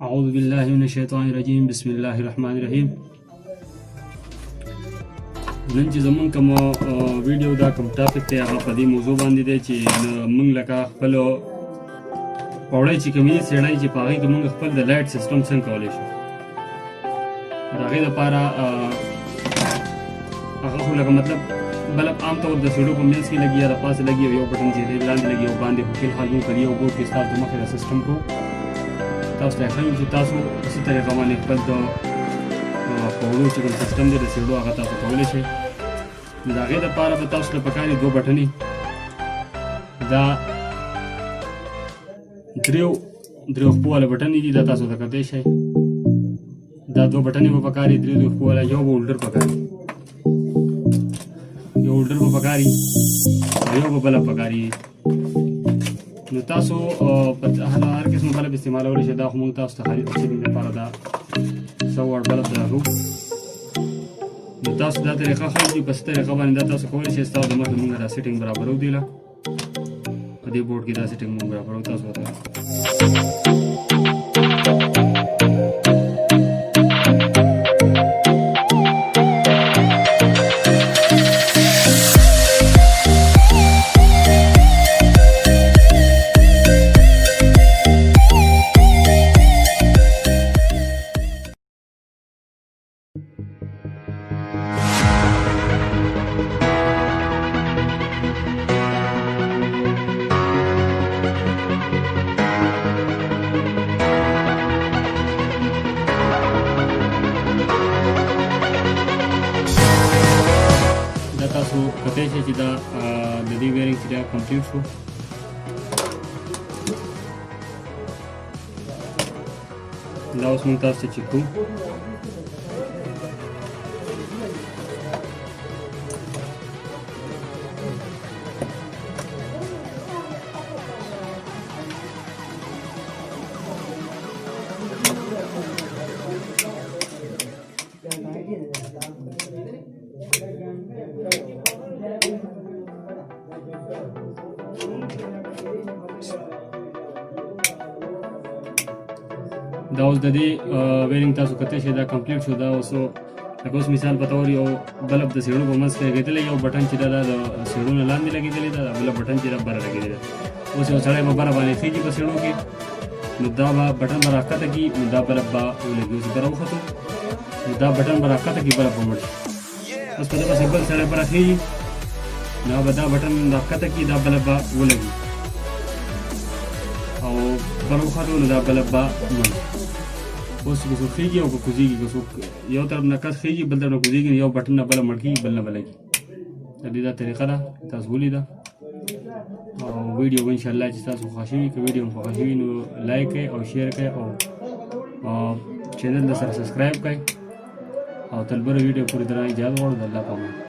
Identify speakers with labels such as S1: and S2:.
S1: اعوذ بالله من الشیطان الرجیم بسم الله الرحمن الرحیم. نن چې زمونږ کوم ویډیو دا کوم ټاپک دی هغه په دې موضوع باندې دی چې موږ لکه خپل پوړی چې کومې څېړۍ چې په هغې کې موږ خپل د لایټ سیسټم څنګه کولی شو. د هغې دپاره هغه خو لکه مطلب بلب عام طور د سیړو په منځ کې لګي یا د پاسه لګي او یو بټن چې دی لاندې لګي او باندې خو فی الحال موږ په دې یو بورډ کې ستاسو د مخې د سیسټم کو تاسو ته ښیو چې تاسو په څه طریقه باندې خپل د پوړو چې کوم سیسټم دی د سیړو هغه تاسو کولی شئ. نو د هغې دپاره به تاسو ته پکار دي دوه بټنې، دا درې خپو والا بټنې دي، دا تاسو ته کتی شئ. دا دوه بټنې به پکار دي، درې خپو والا، یو به هولډر پکار دي، یو هولډر به پکار دي او یو به بلب پکار دي. نو تاسو هر قسم بلب استعمالولی شئ. دا خو موږ تاسو ته خالي د سیلینګ دپاره دا 100 واټ بلب راکړو. نو تاسو دا طریقه ښه دي، په څه طریقه باندې دا تاسو کولی شئ. ستاسو د مخې موږ دا سیټینګ برابرو دی، په دې بورډ کې دا سیټینګ موږ برابرو. تاسو ورته تاسو کتی شئ چې دا د دې ویرینګ چې دا کمپلیټ شو. دا اوس موږ تاسو ته چیک کوو. دا اوس د دې ویرینګ تاسو کتی شئ دا کمپلیټ شو. دا اوس لکه اوس مثال په طور یو بلب د سیړو په منځ کې لګېدلی، یو بټن چې دا د سیړو نه لاندې لګېدلی ده، بله بټن چې دا بره لګېدلی ده. اوس یو سړی به بره باندې خیږي په سیړو کې، نو دا به بټن به راښکته کړي، نو دا بلب به ولګي. اوس بره وختو نو دا بټن به راښکته کړي، بلب به مړ شي. اوس په ده پسې بل سړی بره خیږي، نو به دا بټن راښکته کړي، دا بلب به ولګي او بره وختو نو دا بلب به مړ شي. اوس که څوک خیږي او که کوزېږي، که څوک یو طرف نه کس خیږي بل طرف نه کوزېږي، یو بټن نه بله مړ کېږي بل نه به لګي. د دې دا طریقه ده، تاسو ولیده. او ویډیو به انشاءالله چې تاسو خوښ وي، که ویډیو مو خوښ وي نو لایک کړئ او شیر کړئ او چینل د سره سبسکرایب کړئ او تل بله ویډیو پورې درانه اجازه غواړو. د الله په امان.